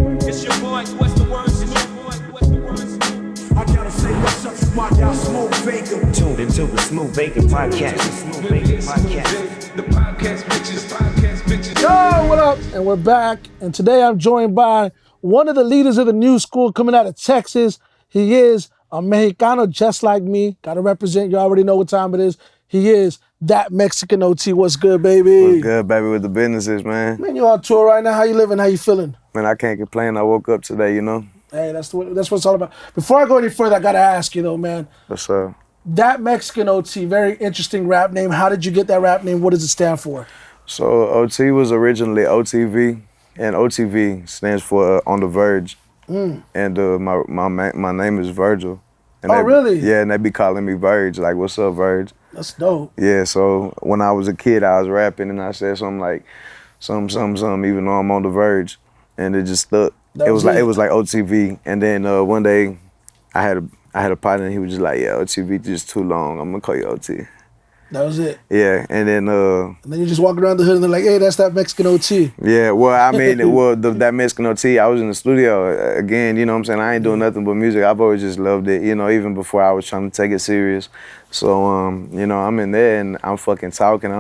It's your boy, what's the words? I gotta say what's up to my y'all Smooth Vacant. Tuned into the Smooth Vacant podcast. The podcast bitches. Yo, what up? And we're back. And today I'm joined by one of the leaders of the new school coming out of Texas. He is a Mexicano just like me. Gotta represent. You already know what time it is. He is that Mexican OT. What's good, baby? What's good, baby, with the businesses, man? Man, you on tour right now. How you living? How you feeling? Man, I can't complain. I woke up today, you know? Hey, that's what it's all about. Before I go any further, I gotta ask you though, man. What's up? That Mexican OT, very interesting rap name. How did you get that rap name? What does it stand for? So OT was originally OTV, and OTV stands for On the Verge. And my name is Virgil. And Really? Yeah, and they be calling me Verge, like, what's up, Verge? That's dope. Yeah, so when I was a kid, I was rapping, and I said something like, something, even though I'm on the verge, and it just stuck. It was like OTV, and then one day, I had a partner, and he was just like, yeah, OTV just too long. I'm gonna call you OT. That was it. Yeah, and then you just walk around the hood and they're like, hey, that's that Mexican OT. Yeah, well, I mean, that Mexican OT, I was in the studio again, you know what I'm saying? I ain't doing nothing but music. I've always just loved it, you know, even before I was trying to take it serious. So, you know, I'm in there and I'm fucking talking.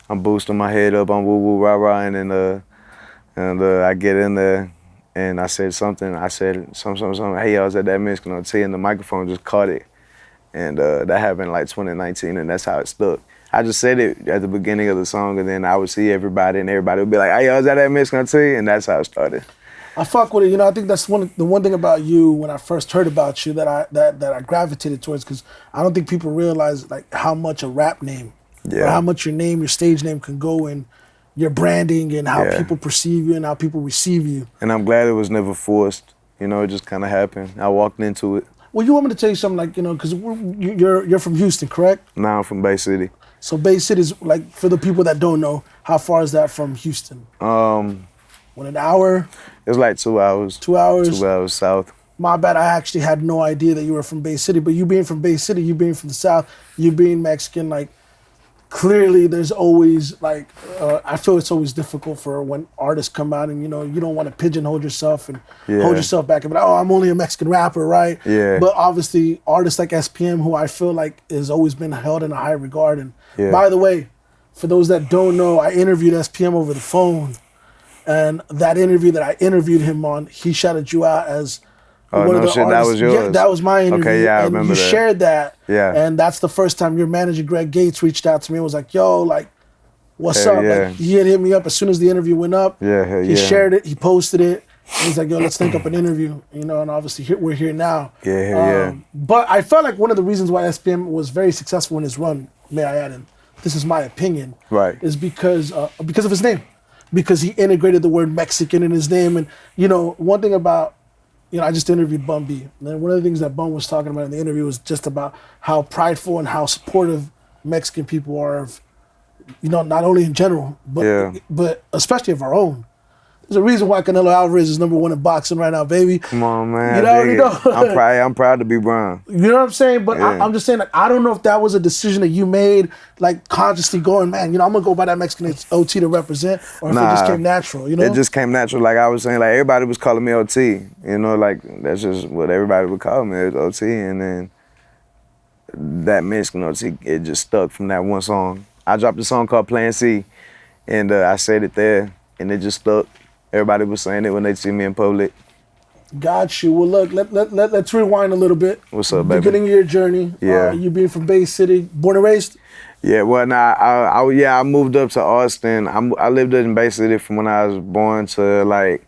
I'm boosting my head up. I'm woo-woo, rah-rah, and then I get in there and I said something. I said something. Hey, I was at that Mexican OT, and the microphone just caught it. And that happened like 2019, and that's how it stuck. I just said it at the beginning of the song, and then I would see everybody, and everybody would be like, hey, I was at that Mexican OT, and that's how it started. I fuck with it. You know, I think that's the one thing about you when I first heard about you that I gravitated towards, because I don't think people realize like how much a rap name, or how much your stage name can go in your branding and how people perceive you and how people receive you. And I'm glad it was never forced. You know, it just kind of happened. I walked into it. Well, you want me to tell you something, like, you know, because you're from Houston, correct? Now I'm from Bay City. So Bay City is, like, for the people that don't know, how far is that from Houston? An hour? It's like 2 hours. 2 hours? 2 hours south. My bad, I actually had no idea that you were from Bay City, but you being from Bay City, you being from the South, you being Mexican, like, clearly there's always, like, I feel it's always difficult for when artists come out and, you know, you don't want to pigeonhole yourself and hold yourself back and be like, oh, I'm only a Mexican rapper, right? Yeah. But obviously, artists like SPM, who I feel like has always been held in a high regard. And by the way, for those that don't know, I interviewed SPM over the phone. And that interview that I interviewed him on, he shouted you out as one of the artists. That was yours? Yeah, that was my interview. Okay, yeah, I remember and you that. shared that. Yeah. And that's the first time your manager, Greg Gates, reached out to me and was like, yo, like, what's up? Yeah. Like, he had hit me up as soon as the interview went up. He shared it, he posted it. He's like, yo, let's think up an interview. You know, and obviously we're here now. But I felt like one of the reasons why SPM was very successful in his run, may I add, and this is my opinion, is because of his name. Because he integrated the word Mexican in his name. And, you know, one thing about, you know, I just interviewed Bun B. And one of the things that Bun was talking about in the interview was just about how prideful and how supportive Mexican people are of, you know, not only in general, but especially of our own. There's a reason why Canelo Alvarez is #1 in boxing right now, baby. Come on, man. You know. I'm proud to be brown. You know what I'm saying? But I'm just saying, like, I don't know if that was a decision that you made, like, consciously going, man, you know, I'm going to go by that Mexican OT to represent, or if it just came natural, you know? It just came natural. Like I was saying, like, everybody was calling me OT. You know, like, that's just what everybody would call me, is OT. And then that Mexican OT, it just stuck from that one song. I dropped a song called Plan C, and I said it there, and it just stuck. Everybody was saying it when they see me in public. Got you. Well, look, let's rewind a little bit. What's up, baby? Beginning of your journey. Yeah. You being from Bay City, born and raised? Yeah, well, I moved up to Austin. I lived in Bay City from when I was born to, like,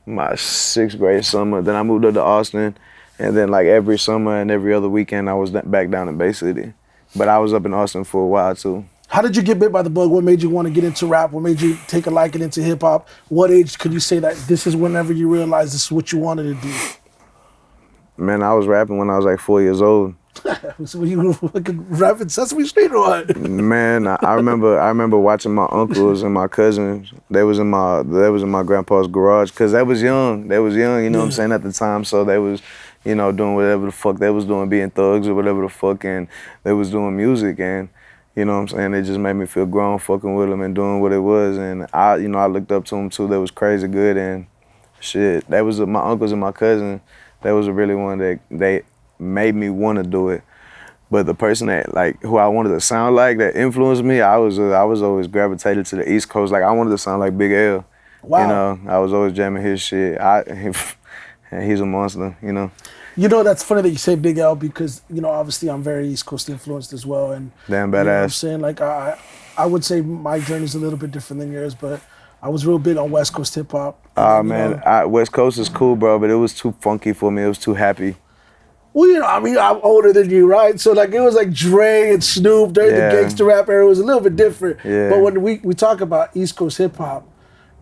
my 6th grade summer. Then I moved up to Austin, and then, like, every summer and every other weekend, I was back down in Bay City. But I was up in Austin for a while, too. How did you get bit by the bug? What made you want to get into rap? What made you take a liking into hip hop? What age could you say that this is whenever you realized this is what you wanted to do? Man, I was rapping when I was like 4 years old. So you were fucking rapping Sesame Street or what? Man, I remember watching my uncles and my cousins. They was in my grandpa's garage, cause they was young. They was young, you know what I'm saying, at the time. So they was, you know, doing whatever the fuck they was doing, being thugs or whatever the fuck, and they was doing music, and you know what I'm saying, it just made me feel grown fucking with them and doing what it was, and I looked up to them too. They was crazy good, and shit, that was my uncles and my cousin. That was really one that they made me want to do it. But the person that like who I wanted to sound like that influenced me, I was always gravitated to the East Coast. Like I wanted to sound like Big L. Wow. You know, I was always jamming his shit. He's a monster. You know. You know, that's funny that you say Big L because, you know, obviously I'm very East Coast influenced as well. And damn badass. You know what I'm saying? Like, I would say my journey's a little bit different than yours, but I was real big on West Coast hip hop. Man, West Coast is cool, bro, but it was too funky for me. It was too happy. Well, you know, I mean, I'm older than you, right? So, like, it was like Dre and Snoop during the gangster rap era. It was a little bit different. Yeah. But when we talk about East Coast hip hop,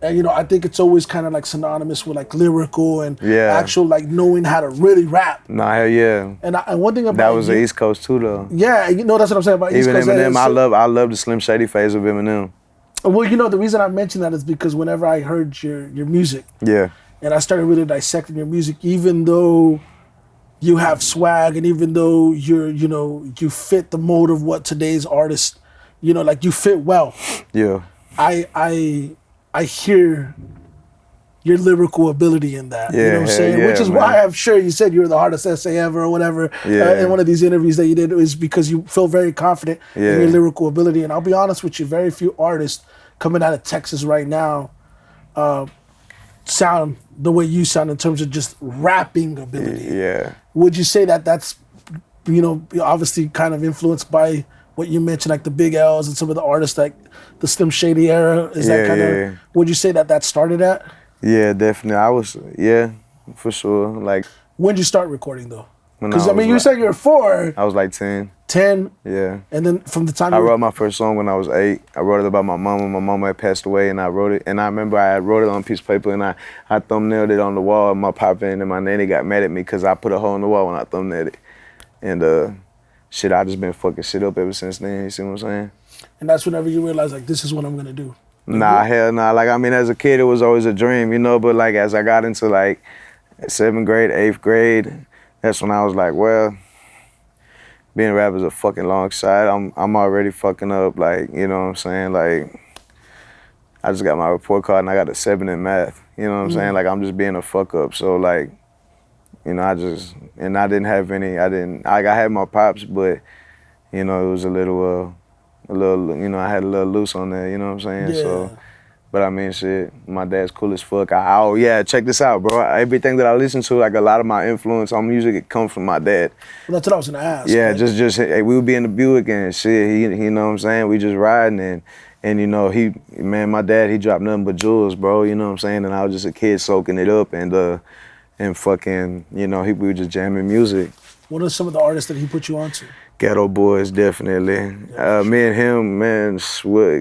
and, you know, I think it's always kind of like synonymous with like lyrical and actual like knowing how to really rap. Nah, hell yeah. And one thing about that was the East Coast too, though. Yeah, you know, that's what I'm saying about East Coast. Even Eminem, I love the Slim Shady phase of Eminem. Well, you know, the reason I mention that is because whenever I heard your music, and I started really dissecting your music, even though you have swag and even though you fit the mold of what today's artists, you know, like you fit well. Yeah. I hear your lyrical ability in that. You know what I'm saying? Yeah, which is why I'm sure you said you were the hardest essay ever or whatever in one of these interviews that you did, is because you feel very confident in your lyrical ability. And I'll be honest with you, very few artists coming out of Texas right now sound the way you sound in terms of just rapping ability. Yeah. Would you say that that's, you know, obviously kind of influenced by what you mentioned, like the Big L's and some of the artists like the Slim Shady era? Is that kind of, would you say that started at? Yeah, definitely. For sure. Like, when did you start recording though? Because I mean, you said you were 4. I was like 10. 10? Yeah. And then from the time I wrote my first song when I was 8. I wrote it about my mama. My mama had passed away, and I wrote it. And I remember I wrote it on a piece of paper, and I thumbnailed it on the wall. And my papa and my nanny got mad at me because I put a hole in the wall when I thumbnailed it. And shit, I just been fucking shit up ever since then. You see what I'm saying? And that's whenever you realize, like, this is what I'm gonna do. Nah, hell nah. Like, I mean, as a kid, it was always a dream, you know. But like, as I got into like 7th grade, 8th grade, that's when I was like, well, being a rapper is a fucking long shot. I'm already fucking up, like, you know what I'm saying? Like, I just got my report card and I got a 7 in math. You know what I'm saying? Like, I'm just being a fuck up. So like, you know, I didn't have any. I had my pops, but you know, it was a little, you know, I had a little loose on there. You know what I'm saying? Yeah. So. But I mean, shit, my dad's cool as fuck. Oh yeah, check this out, bro. Everything that I listen to, like a lot of my influence on music, it comes from my dad. Well, that's what I was gonna ask. Yeah, right? just hey, we would be in the Buick and shit. You know what I'm saying? We just riding and you know, my dad, he dropped nothing but jewels, bro. You know what I'm saying? And I was just a kid soaking it up and fucking, you know, we were just jamming music. What are some of the artists that he put you onto? Ghetto Boys, definitely. Me and him, man,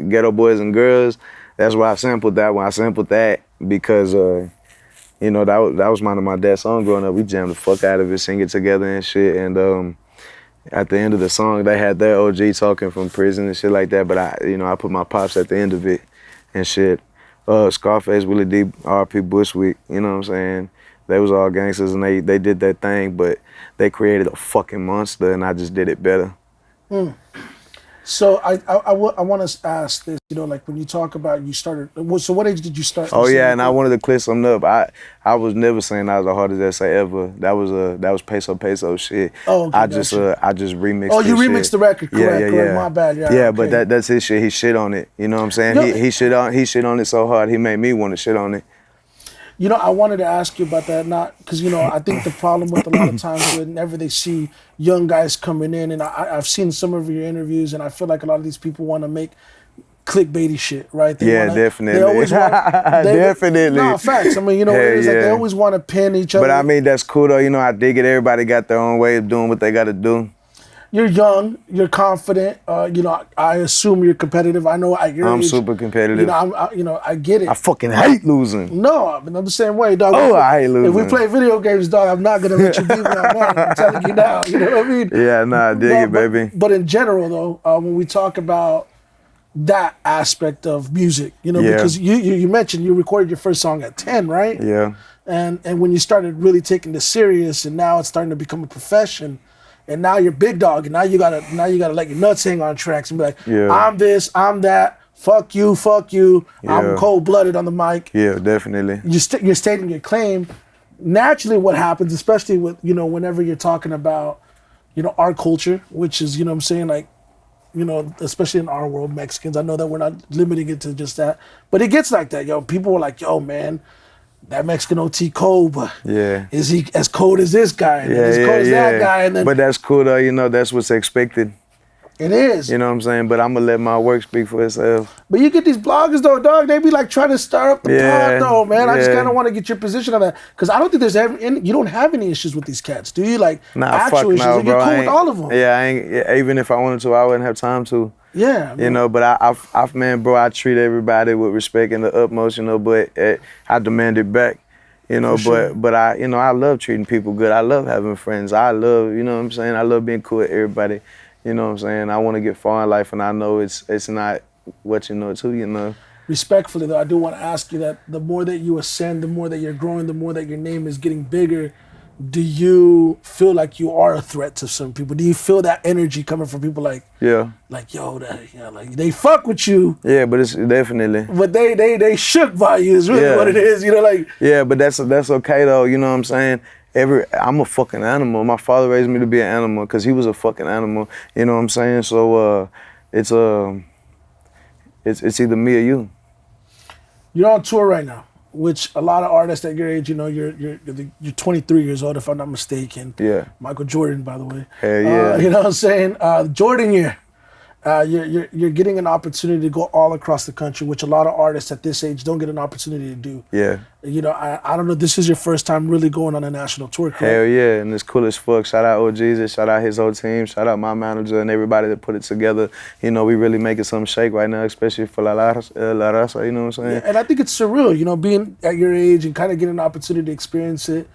Ghetto Boys and Girls. That's why I sampled that one. I sampled that because, you know, that was one of my dad's songs growing up. We jammed the fuck out of it, sing it together and shit. And at the end of the song, they had their OG talking from prison and shit like that. But I put my pops at the end of it and shit. Scarface, Willie D, R.P. Bushwick, you know what I'm saying? They was all gangsters and they did their thing, but they created a fucking monster and I just did it better. So I want to ask this, you know, like when you talk about you started, so what age did you start? Oh yeah, and I wanted to clear something up. I was never saying I was the hardest essay ever. That was Peso shit. Oh, okay, I just remixed. Oh, you this remixed shit. the record, correct? Yeah. My bad. Yeah, yeah, okay. but that's his shit. He shit on it. You know what I'm saying? No, he shit on it so hard. He made me want to shit on it. You know, I wanted to ask you about that, not because, you know, I think the problem with a lot of times whenever they see young guys coming in, and I've seen some of your interviews, and I feel like a lot of these people want to make clickbaity shit, right? Definitely. They always want, definitely. No, facts. I mean, you know, it's like they always want to pin each other. But I mean, that's cool though. You know, I dig it. Everybody got their own way of doing what they got to do. You're young, you're confident. You know, I assume you're competitive. I know at your age, I'm super competitive. You know, I get it. I fucking hate losing. No, I mean, I'm the same way, dog. Oh, I hate losing. If we play video games, dog, I'm not gonna let you beat me on that. I'm telling you now. You know what I mean? Yeah, nah, I dig it, baby. But in general, though, when we talk about that aspect of music, you know, because you mentioned you recorded your first song at 10, right? Yeah. And when you started really taking this serious, and now it's starting to become a profession. And now you're big dog, and now you gotta let your nuts hang on tracks and be like, I'm this, I'm that, fuck you, I'm cold-blooded on the mic. Yeah, definitely. You're stating your claim. Naturally, what happens, especially with, you know, whenever you're talking about, you know, our culture, which is, you know what I'm saying, like, you know, especially in our world, Mexicans, I know that we're not limiting it to just that, but it gets like that, yo. People are like, yo, man, that Mexican OT cold, but is he as cold as this guy? And as cold as that guy? And then, but that's cool, though, you know, that's what's expected. It is. You know what I'm saying? But I'm going to let my work speak for itself. But you get these bloggers, though, dog, they be like trying to stir up the pot, though, man. I just kind of want to get your position on that. Because I don't think there's you don't have any issues with these cats, do you? Like, actual issues. Like, you're cool with all of them. Yeah, even if I wanted to, I wouldn't have time to. Yeah. You know, but I treat everybody with respect and the utmost, you know, but I demand it back. You know, but I, you know, I love treating people good. I love having friends. I love, you know what I'm saying? I love being cool with everybody. You know what I'm saying? I want to get far in life, and I know it's not what you know, too, you know. Respectfully, though, I do want to ask you that the more that you ascend, the more that you're growing, the more that your name is getting bigger, do you feel like you are a threat to some people? Do you feel that energy coming from people like, like, yo, like they fuck with you? Yeah, but it's definitely. But they shook by you is really what it is, you know, like. Yeah, but that's okay, though, you know what I'm saying? I'm a fucking animal. My father raised me to be an animal because he was a fucking animal. You know what I'm saying? So it's either me or you. You're on tour right now, which a lot of artists at your age, you know, you're 23 years old if I'm not mistaken. Yeah. Michael Jordan, by the way. Hell yeah. You know what I'm saying? Jordan year. You're getting an opportunity to go all across the country, which a lot of artists at this age don't get an opportunity to do. Yeah. You know, I don't know, this is your first time really going on a national tour, correct? Hell yeah, and it's cool as fuck. Shout out OG's, shout out his whole team, shout out my manager and everybody that put it together. You know, we really making something shake right now, especially for La Raza, you know what I'm saying? Yeah, and I think it's surreal, you know, being at your age and kind of getting an opportunity to experience it.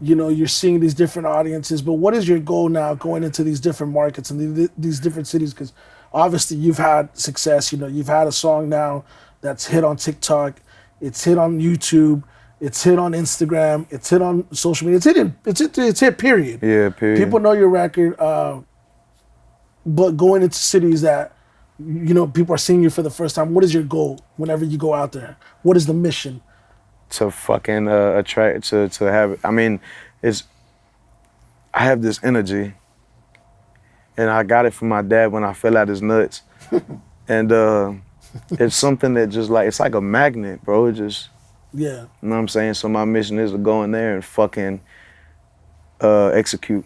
You know, you're seeing these different audiences, but what is your goal now going into these different markets and these different cities? Because obviously you've had success, you know, you've had a song now that's hit on TikTok, it's hit on YouTube, it's hit on Instagram, it's hit on social media, it's hit period. Yeah, period. People know your record, but going into cities that, you know, people are seeing you for the first time, what is your goal whenever you go out there? What is the mission? To fucking attract, to have, I mean, I have this energy, and I got it from my dad when I fell out his nuts. And it's something that just like, it's like a magnet, bro. It just, yeah. You know what I'm saying? So my mission is to go in there and fucking execute.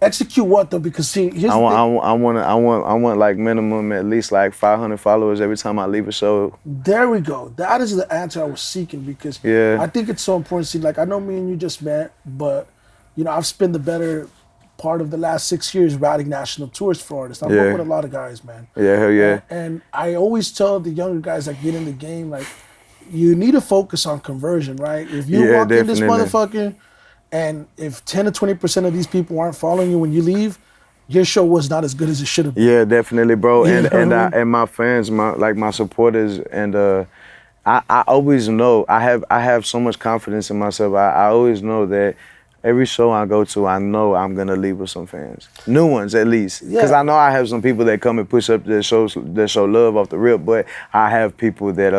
Execute what though? Because see, here's I want like minimum at least like 500 followers every time I leave a show. There we go. That is the answer I was seeking, because I think it's so important. See, like, I know me and you just met, but you know, I've spent the better part of the last 6 years riding national tours for artists. I've worked with a lot of guys, man. Yeah, hell yeah. And I always tell the younger guys that get in the game, like, you need to focus on conversion, right? If you walk in this motherfucker, and if 10 to 20% of these people aren't following you when you leave, your show was not as good as it should have been. Yeah, definitely, bro. And my fans, my supporters, and I always know I have so much confidence in myself. I always know that every show I go to, I know I'm gonna leave with some fans, new ones at least. Because I know I have some people that come and push up that show love off the rip, but I have people that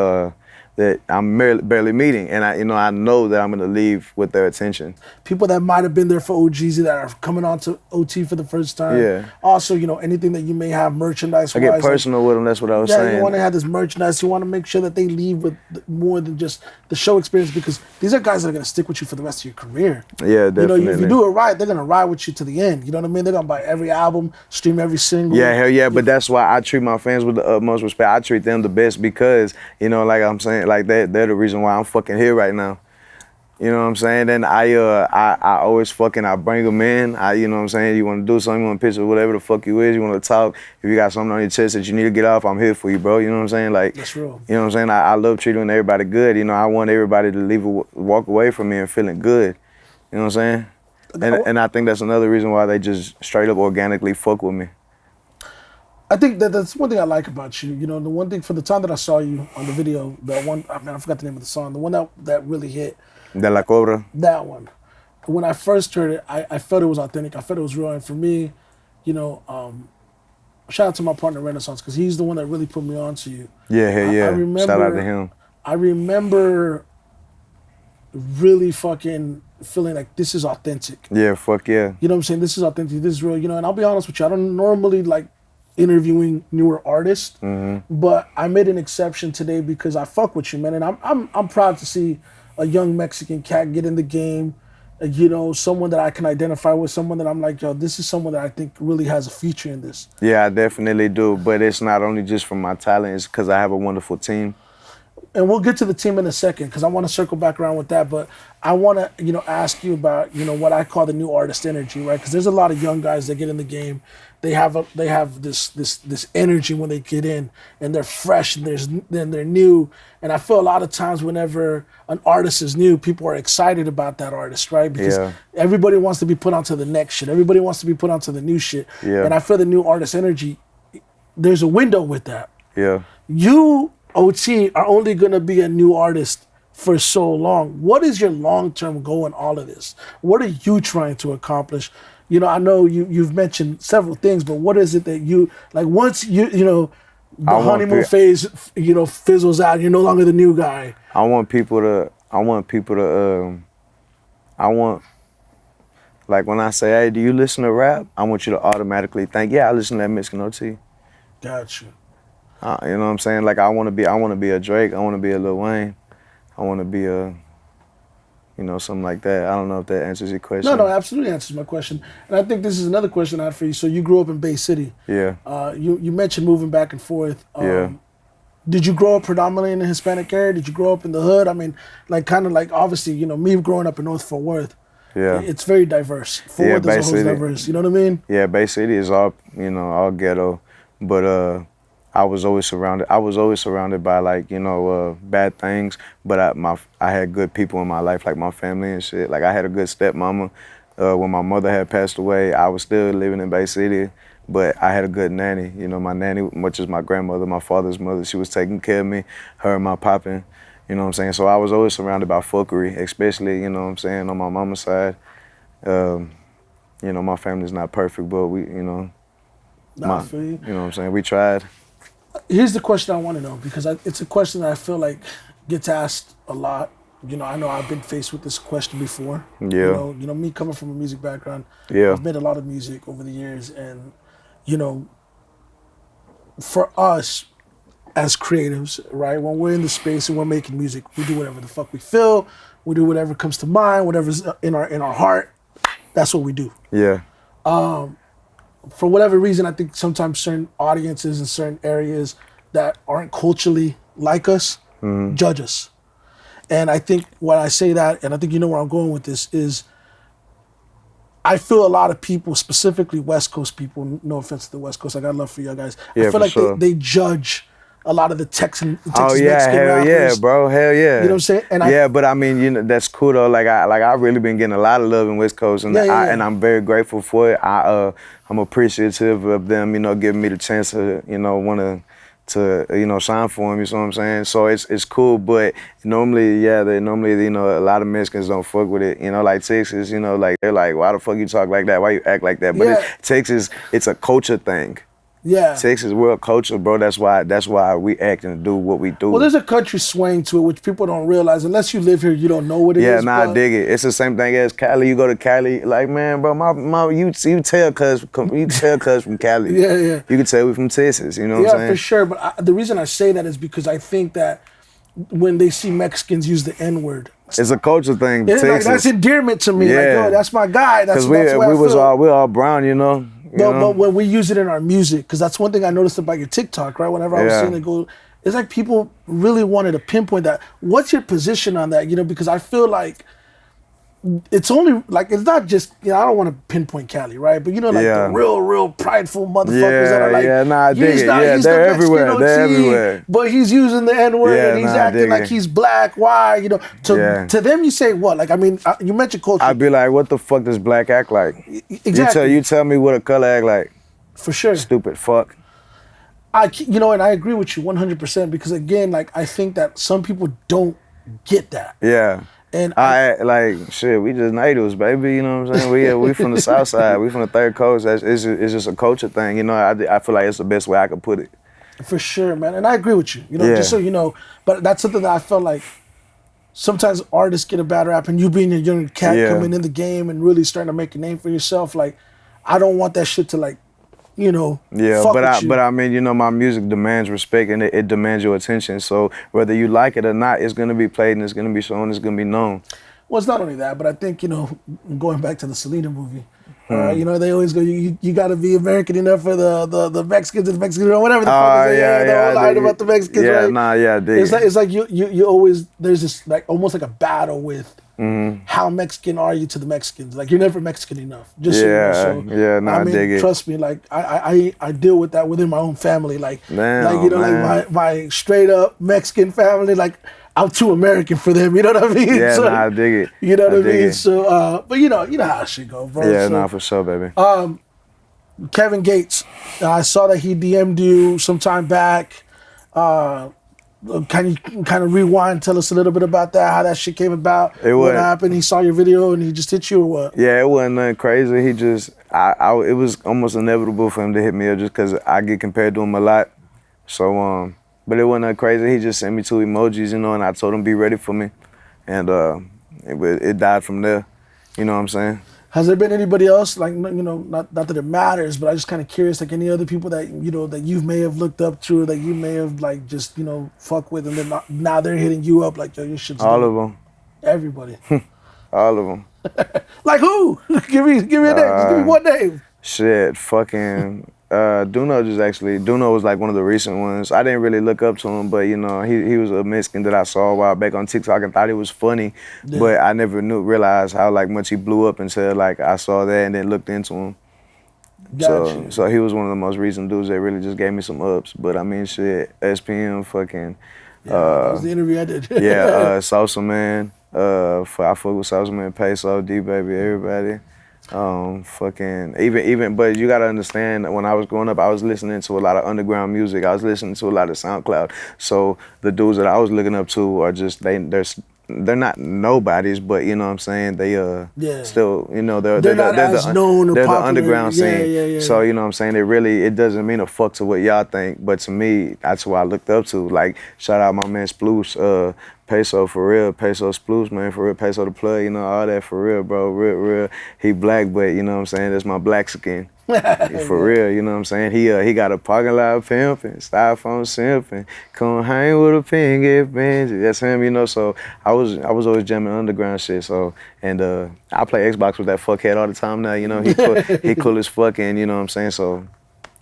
I'm barely meeting, and I know that I'm gonna leave with their attention. People that might have been there for OGs that are coming on to OT for the first time. Yeah. Also, you know, anything that you may have merchandise. I get personal with them. That's what I was saying. Yeah, you want to have this merchandise. You want to make sure that they leave with more than just the show experience, because these are guys that are gonna stick with you for the rest of your career. Yeah, definitely. You know, if you do it right, they're gonna ride with you to the end. You know what I mean? They're gonna buy every album, stream every single. Yeah, hell yeah. But that's why I treat my fans with the utmost respect. I treat them the best because, you know, like I'm saying, like they're the reason why I'm fucking here right now. You know what I'm saying? Then I always I bring them in. You know what I'm saying? You want to do something, you want to picture whatever the fuck you is, you want to talk. If you got something on your chest that you need to get off, I'm here for you, bro. You know what I'm saying? Like, that's real. You know what I'm saying? I love treating everybody good. You know, I want everybody to walk away from me and feeling good. You know what I'm saying? And I think that's another reason why they just straight up organically fuck with me. I think that's one thing I like about you. You know, the one thing from the time that I saw you on the video, I forgot the name of the song, the one that really hit. De La Cobra. That one. When I first heard it, I felt it was authentic. I felt it was real. And for me, you know, shout out to my partner Renaissance, because he's the one that really put me on to you. Yeah, hell yeah. I remember, shout out to him. I remember really fucking feeling like this is authentic. Yeah, fuck yeah. You know what I'm saying? This is authentic. This is real. You know, and I'll be honest with you, I don't normally like interviewing newer artists, but I made an exception today because I fuck with you, man. And I'm proud to see a young Mexican cat get in the game. You know, someone that I can identify with, someone that I'm like, yo, this is someone that I think really has a future in this. Yeah, I definitely do. But it's not only just from my talent, it's because I have a wonderful team. And we'll get to the team in a second because I want to circle back around with that. But I want to, you know, ask you about, you know, what I call the new artist energy, right? Because there's a lot of young guys that get in the game. They have this energy when they get in, and they're fresh, and they're new. And I feel a lot of times whenever an artist is new, people are excited about that artist, right? Because everybody wants to be put onto the next shit. Everybody wants to be put onto the new shit. Yeah. And I feel the new artist energy, there's a window with that. Yeah. You, OT, are only going to be a new artist for so long. What is your long-term goal in all of this? What are you trying to accomplish? You know, I know you've mentioned several things, but what is it that you, like, once you know, the honeymoon phase, you know, fizzles out, you're no longer the new guy. I want, like, when I say, hey, do you listen to rap? I want you to automatically think, yeah, I listen to that Mexican OT. Got you. You know what I'm saying? Like, I want to be a Drake. I want to be a Lil Wayne. I want to be a, you know, something like that. I don't know if that answers your question. No, absolutely answers my question. And I think this is another question I had for you. So you grew up in Bay City. Yeah. You mentioned moving back and forth. Yeah. Did you grow up predominantly in the Hispanic area? Did you grow up in the hood? I mean, like, kind of like, obviously, you know, me growing up in North Fort Worth. Yeah. It's very diverse. Fort Worth is always diverse. You know what I mean? Yeah, Bay City is all, you know, all ghetto. But I was always surrounded by, like, you know, bad things, but I had good people in my life, like my family and shit. Like, I had a good stepmama. When my mother had passed away, I was still living in Bay City, but I had a good nanny. You know, my nanny, which is my grandmother, my father's mother, she was taking care of me, her and my poppin', you know what I'm saying? So I was always surrounded by fuckery, especially, you know what I'm saying, on my mama's side. You know, my family's not perfect, but we, you know, you know what I'm saying, we tried. Here's the question I want to know, because it's a question that I feel like gets asked a lot. You know I've been faced with this question before. Yeah. You know, me coming from a music background, yeah. I've made a lot of music over the years, and, you know, for us as creatives, right, when we're in the space and we're making music, we do whatever the fuck we feel, we do whatever comes to mind, whatever's in our heart. That's what we do. Yeah. For whatever reason, I think sometimes certain audiences in certain areas that aren't culturally like us judge us. And I think when I say that, and I think you know where I'm going with this, is I feel a lot of people, specifically West Coast people, no offense to the West Coast, I got love for you guys. I feel like they judge a lot of the Texas Mexican rappers. Yeah, bro, hell yeah. You know what I'm saying? And but I mean, you know, that's cool though. Like I really been getting a lot of love in West Coast, and and I'm very grateful for it. I'm appreciative of them, you know, giving me the chance to, you know, want to you know, shine for them. You know what I'm saying? So it's cool, but normally, you know, a lot of Mexicans don't fuck with it. You know, like Texas, you know, like they're like, why the fuck you talk like that? Why you act like that? But Texas, it's a culture thing. Yeah. Texas world culture, bro. That's why we act and do what we do. Well, there's a country swing to it, which people don't realize. Unless you live here, you don't know what it is. Yeah, I dig it. It's the same thing as Cali. You go to Cali, like, man, bro, you tell cuz from Cali. Yeah. You can tell we from Texas, you know what I'm saying? Yeah, for sure. But the reason I say that is because I think that when they see Mexicans use the N-word, it's a culture thing. It's like, that's endearment to me. Yeah. Like, yo, that's my guy. That's we're all brown, you know. But when we use it in our music, because that's one thing I noticed about your TikTok, right? Whenever I was seeing it go, it's like people really wanted to pinpoint that. What's your position on that? You know, because I feel like it's only, like, it's not just, you know, I don't want to pinpoint Cali, right? But, you know, like the real prideful motherfuckers that are like, I dig it. They're everywhere. They're everywhere. But he's using the N-word and he's acting like he's black. Why? You know, to them you say what? Like, I mean, you mentioned culture. I'd be like, what the fuck does black act like? Exactly. You tell me what a color act like. For sure. Stupid fuck. You know, and I agree with you 100% because, again, like, I think that some people don't get that. Yeah. And like shit, we just natives, baby. You know what I'm saying? We from the South Side. We from the Third Coast. It's just a culture thing. You know, I feel like it's the best way I could put it. For sure, man. And I agree with you. You know, just so you know. But that's something that I felt like sometimes artists get a bad rap, and you being a young cat coming in the game and really starting to make a name for yourself, like, I don't want that shit to, like, you know, fuck with you. But I mean, you know, my music demands respect and it demands your attention. So whether you like it or not, it's gonna be played and it's gonna be shown, it's gonna be known. Well, it's not only that, but I think, you know, going back to the Selena movie, you know, they always go, you got to be American enough for the Mexicans and the Mexicans, or whatever the fuck is the whole line about the Mexicans, right? I dig it's like you always, there's this, like, almost like a battle with how Mexican are you to the Mexicans. Like, you're never Mexican enough. Just so you know. I dig it. Trust me, like, I deal with that within my own family. Like, damn, you know, like my straight up Mexican family, like, I'm too American for them, you know what I mean? Yeah, I dig it. You know what I mean? So, but you know how shit go, bro. Yeah, so, for sure, baby. Kevin Gates, I saw that he DM'd you some time back. Can you kind of rewind, tell us a little bit about that, how that shit came about, what happened? He saw your video and he just hit you, or what? Yeah, it wasn't nothing crazy. He just, it was almost inevitable for him to hit me up just because I get compared to him a lot. So, but it wasn't that crazy. He just sent me 2 emojis, you know, and I told him be ready for me. And it died from there. You know what I'm saying? Has there been anybody else, like, you know, not that it matters, but I'm just kind of curious, like, any other people that, you know, that you may have looked up to, or that you may have, like, just, you know, fuck with, and then now they're hitting you up, like, yo, your shit's all of them. Everybody. All of them. Like who? give me a name. Just give me one name. Shit, fucking... Duno was like one of the recent ones. I didn't really look up to him, but you know, he was a Mexican that I saw a while back on TikTok and thought it was funny, but I never realized how like much he blew up until like I saw that and then looked into him. Gotcha. So he was one of the most recent dudes that really just gave me some ups. But I mean, shit, SPM, fucking. That was the interview I did. Salsa Man. I fuck with Salsa Man, Peso, D Baby, everybody. But you gotta understand, when I was growing up, I was listening to a lot of underground music. I was listening to a lot of SoundCloud. So the dudes that I was looking up to are just they're not nobodies, but you know what I'm saying, they still, you know, they're not as known or they're popular. The underground scene. Yeah. So you know what I'm saying, it doesn't mean a fuck to what y'all think, but to me, that's who I looked up to. Like, shout out my man Sploose, Peso for real, Peso Sploose, man, for real, Peso the plug, you know, all that for real, bro, real. He black, but you know what I'm saying, that's my black skin. For real, you know what I'm saying? He got a parking lot pimping, styrofoam simping, come hang with a pin, get Benji. That's him, you know. So I was always jamming underground shit. So and I play Xbox with that fuckhead all the time now. You know, he cool as fuck, and you know what I'm saying. So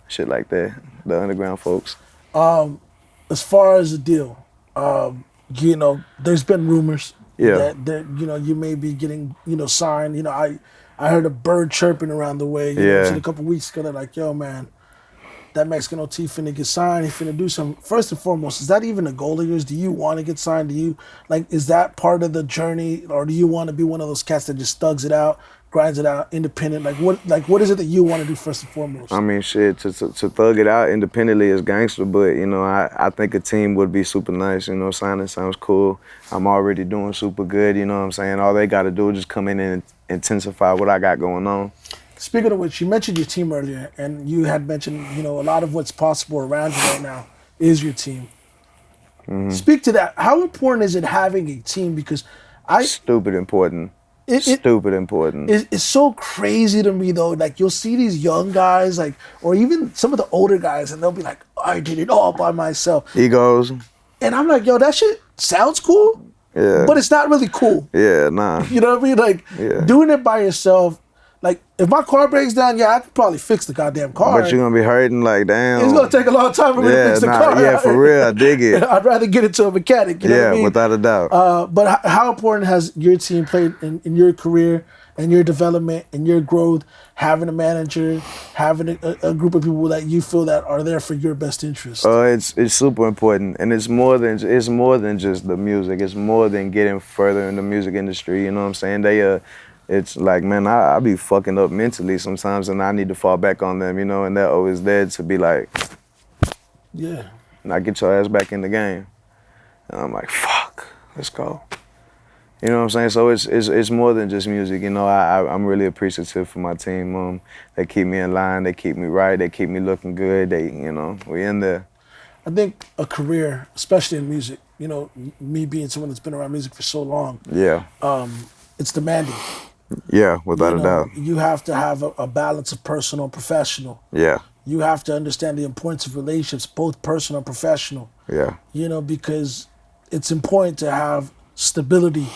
shit like that, the underground folks. As far as the deal, you know, there's been rumors that you know, you may be getting, you know, signed. You know, I heard a bird chirping around the way, you know, a couple weeks ago. They're like, yo, man, that Mexican OT finna get signed. He finna do something. First and foremost, is that even a goal of yours? Do you want to get signed? Is that part of the journey? Or do you want to be one of those cats that just thugs it out, grinds it out, independent? What is it that you want to do first and foremost? I mean, shit, to thug it out independently is gangster, but, you know, I think a team would be super nice. You know, signing sounds cool. I'm already doing super good, you know what I'm saying? All they got to do is just come in and intensify what I got going on. Speaking of which, you mentioned your team earlier, and you had mentioned, you know, a lot of what's possible around you right now is your team. Mm-hmm. Speak to that. How important is it having a team? Because Stupid important. Stupid important. It's so crazy to me, though. Like, you'll see these young guys, like, or even some of the older guys, and they'll be like, I did it all by myself. Egos. And I'm like, yo, that shit sounds cool, but it's not really cool. Yeah, nah. You know what I mean? Like, doing it by yourself. Like, if my car breaks down, I could probably fix the goddamn car. But you're going to be hurting, like, damn. It's going to take a long time for me to fix the car. Yeah, for real, I dig it. I'd rather get it to a mechanic, you know what I mean? Without a doubt. But how important has your team played in your career and your development and your growth, having a manager, having a group of people that you feel that are there for your best interest? It's super important, and it's more than just the music. It's more than getting further in the music industry, you know what I'm saying? It's like, man, I be fucking up mentally sometimes, and I need to fall back on them, you know, and they're always there to be like, now get your ass back in the game. And I'm like, fuck, let's go. You know what I'm saying? So it's more than just music. You know, I'm really appreciative for my team. They keep me in line, they keep me right, they keep me looking good. We in there. I think a career, especially in music, you know, me being someone that's been around music for so long, Yeah. It's demanding. Yeah, without a doubt. You have to have a balance of personal and professional. Yeah. You have to understand the importance of relationships, both personal and professional. Yeah. You know, because it's important to have stability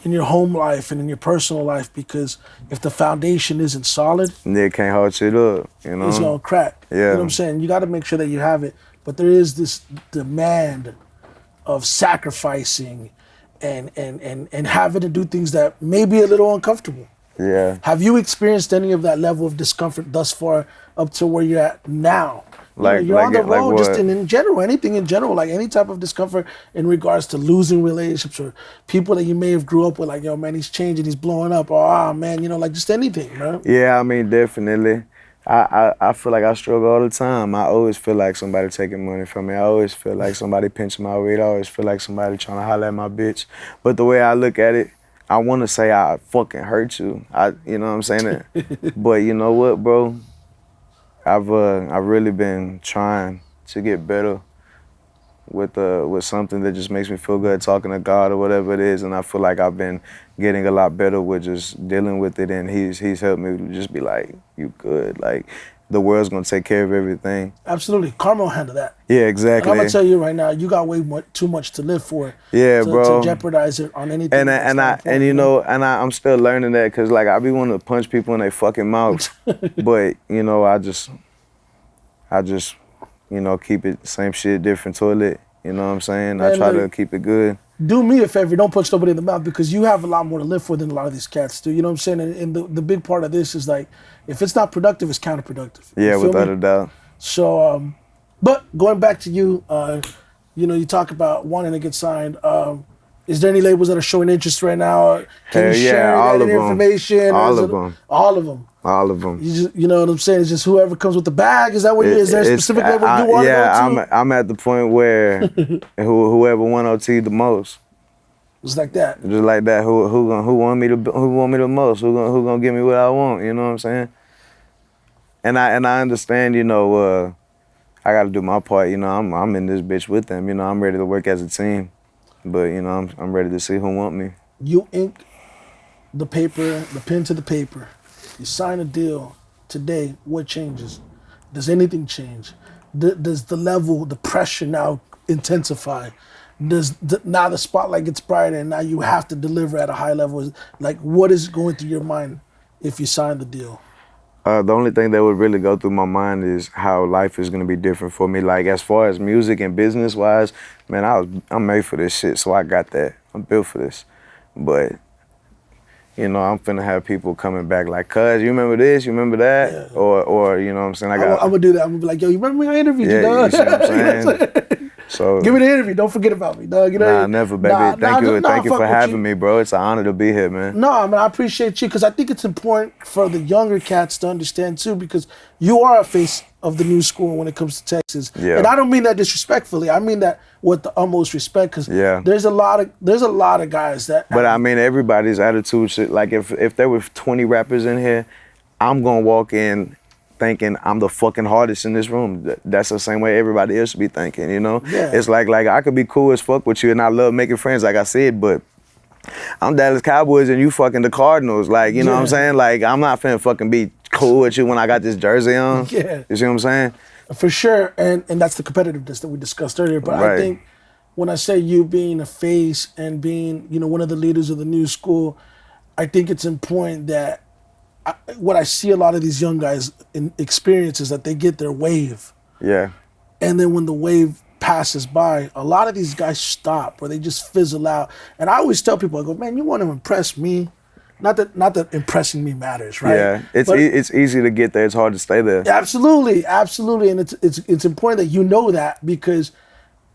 in your home life and in your personal life, because if the foundation isn't solid, Nick can't hold shit up, you know? it's gonna crack. Yeah. You know what I'm saying? You gotta make sure that you have it. But there is this demand of sacrificing and having to do things that may be a little uncomfortable. Yeah. Have you experienced any of that level of discomfort thus far up to where you're at now? You're on the road, just in general, anything in general, like any type of discomfort in regards to losing relationships or people that you may have grew up with, like, yo, man, he's changing, he's blowing up, or, man, you know, like just anything, man. Yeah, I mean, definitely. I feel like I struggle all the time. I always feel like somebody taking money from me. I always feel like somebody pinching my weight. I always feel like somebody trying to holler at my bitch. But the way I look at it, I want to say I fucking hurt you. You know what I'm saying? But you know what, bro? I've really been trying to get better with something that just makes me feel good, talking to God or whatever it is, and I feel like I've been getting a lot better with just dealing with it, and he's helped me just be like, you good, like the world's gonna take care of everything. Absolutely, karma will handle that. Yeah, exactly. And I'm gonna tell you right now, you got way too much to live for. Yeah, bro. To jeopardize it on anything. I'm still learning that, cause like I be wanting to punch people in their fucking mouth, but you know I just you know, keep it same shit, different toilet. You know what I'm saying? Man, I try to keep it good. Do me a favor, don't punch nobody in the mouth, because you have a lot more to live for than a lot of these cats do. You know what I'm saying? And the big part of this is like, if it's not productive, it's counterproductive. Yeah, without a doubt. So, but going back to you, you know, you talk about wanting to get signed. Is there any labels that are showing interest right now? Can you share all of them? Information? All of them. All of them. All of them. You know what I'm saying? It's just whoever comes with the bag. Is that what is there a specific level you want to go to? I'm at the point where whoever want OT the most. It's like that. Just like that. Who want me the most? Who gonna give me what I want? You know what I'm saying? And I understand. You know, I got to do my part. You know, I'm in this bitch with them. You know, I'm ready to work as a team. But you know, I'm ready to see who want me. You ink the paper, the pen to the paper. You sign a deal today. What changes? Does anything change? Does the level, the pressure now intensify? Now the spotlight gets brighter, and now you have to deliver at a high level? Like, what is going through your mind if you sign the deal? The only thing that would really go through my mind is how life is gonna be different for me. Like as far as music and business wise, man, I'm made for this shit, so I got that. I'm built for this. But you know, I'm finna have people coming back like, cuz, you remember this, you remember that? Yeah. Or you know what I'm saying? I'm gonna do that. I'm gonna be like, yo, you remember me? I interviewed you, dog. You see what I'm saying? So give me the interview. Don't forget about me, dog. You know? Nah, never, baby. Thank you for having me, bro. It's an honor to be here, man. No, I mean, I appreciate you, because I think it's important for the younger cats to understand too, because you are a face of the new school when it comes to Texas. Yeah. And I don't mean that disrespectfully. I mean that with the utmost respect, because there's a lot of guys that. But I mean, everybody's attitude should, like, if there were 20 rappers in here, I'm gonna walk in thinking I'm the fucking hardest in this room. That's the same way everybody else should be thinking, you know? Yeah. It's like I could be cool as fuck with you, and I love making friends, like I said, but I'm Dallas Cowboys and you fucking the Cardinals. Like, you know what I'm saying? Like, I'm not finna fucking be cool with you when I got this jersey on. Yeah. You see what I'm saying? For sure, and that's the competitiveness that we discussed earlier. But I think when I say you being a face and being, you know, one of the leaders of the new school, I think it's important that what I see a lot of these young guys in experience is that they get their wave. Yeah. And then when the wave passes by, a lot of these guys stop, or they just fizzle out. And I always tell people, I go, man, you want to impress me? Not that impressing me matters, right? Yeah, it's easy to get there. It's hard to stay there. Absolutely, and it's important that you know that, because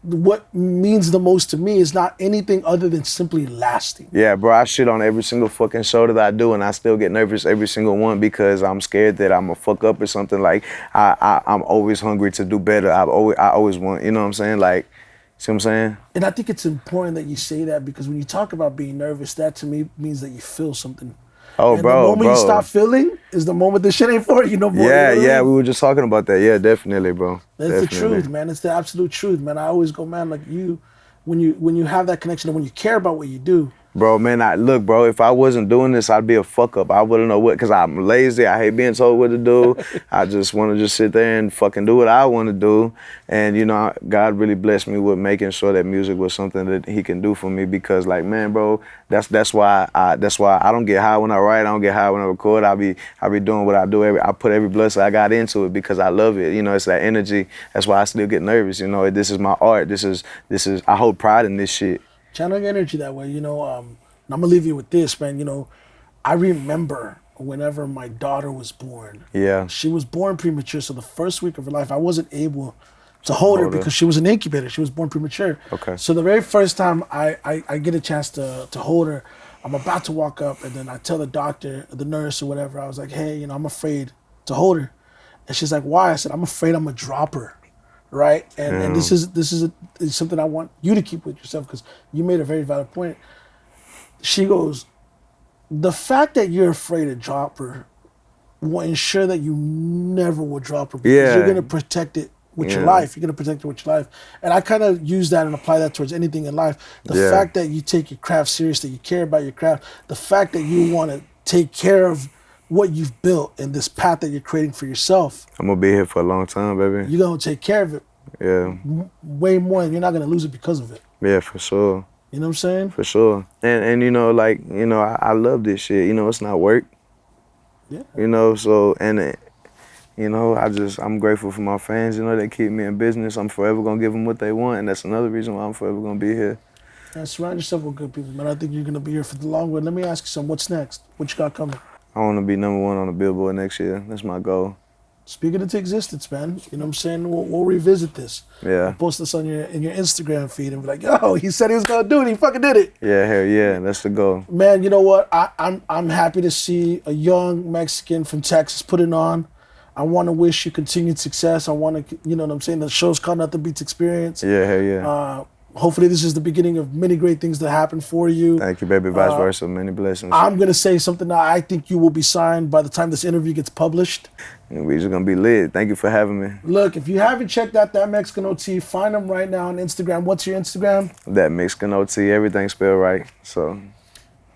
what means the most to me is not anything other than simply lasting. Yeah, bro, I shit on every single fucking show that I do, and I still get nervous every single one, because I'm scared that I'm gonna fuck up or something. Like I'm always hungry to do better. I always want, you know what I'm saying? Like, See what I'm saying? And I think it's important that you say that, because when you talk about being nervous, that to me means that you feel something. Oh, and bro, the moment bro. you stop feeling is the moment this shit ain't for you no more. Yeah, you know what I mean? we were just talking about that. Yeah, definitely, bro. That's the truth, man. It's the absolute truth, man. I always go, man, like when you have that connection and when you care about what you do. Bro, man, look, bro, if I wasn't doing this, I'd be a fuck up. I wouldn't know what, because I'm lazy. I hate being told what to do. I just want to just sit there and fucking do what I want to do. And, you know, God really blessed me with making sure that music was something that he can do for me, because, like, man, bro, that's why I don't get high when I write. I don't get high when I record. I be doing what I do. I put every blessing I got into it because I love it. You know, it's that energy. That's why I still get nervous. You know, this is my art. This is I hold pride in this shit. Channel your energy that way, you know. And I'm gonna leave you with this, man. You know, I remember whenever my daughter was born. Yeah. She was born premature, so the first week of her life, I wasn't able to hold her because she was an incubator. She was born premature. Okay. So the very first time I get a chance to hold her, I'm about to walk up, and then I tell the doctor, the nurse or whatever, I was like, hey, you know, I'm afraid to hold her. And she's like, why? I said, I'm afraid I'm gonna drop her. Right, and this is something I want you to keep with yourself, because you made a very valid point. She goes, the fact that you're afraid to drop her will ensure that you never will drop her, because you're gonna protect it with your life. You're gonna protect it with your life, and I kind of use that and apply that towards anything in life. The fact that you take your craft seriously, you care about your craft, the fact that you want to take care of what you've built and this path that you're creating for yourself. I'm gonna be here for a long time, baby. You're gonna take care of it. Yeah. Way more, and you're not gonna lose it because of it. Yeah, for sure. You know what I'm saying? For sure. And you know, like, you know, I love this shit. You know, it's not work. Yeah. You know, so, and you know, I'm grateful for my fans. You know, they keep me in business. I'm forever gonna give them what they want, and that's another reason why I'm forever gonna be here. And surround yourself with good people, man. I think you're gonna be here for the long run. Let me ask you something. What's next? What you got coming? I want to be #1 on the Billboard next year. That's my goal. Speak it into existence, man. You know what I'm saying? We'll revisit this. Yeah. We'll post this in your Instagram feed and be like, yo, he said he was gonna do it. He fucking did it. Yeah, hell yeah. That's the goal. Man, you know what? I'm happy to see a young Mexican from Texas put it on. I want to wish you continued success. I want to, you know what I'm saying? The show's called Nothing Beats Experience. Yeah, hell yeah. Hopefully this is the beginning of many great things that happen for you. Thank you, baby. Vice versa. Many blessings. I'm going to say something that I think you will be signed by the time this interview gets published. And we just going to be lit. Thank you for having me. Look, if you haven't checked out That Mexican OT, find him right now on Instagram. What's your Instagram? That Mexican OT. Everything spelled right. So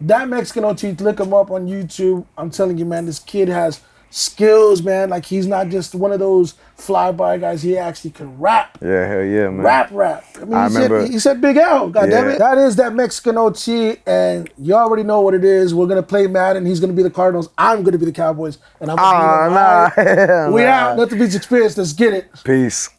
That Mexican OT, look him up on YouTube. I'm telling you, man, this kid has skills, man. Like, he's not just one of those fly-by guys. He actually can rap. Yeah, hell yeah, man. Rap. I mean, he said Big L, goddammit. Yeah. That is That Mexican OT, and you already know what it is. We're going to play Madden. He's going to be the Cardinals. I'm going to be the Cowboys. And I'm going to be the nah. We out. Nothing Beats Experience. Let's get it. Peace.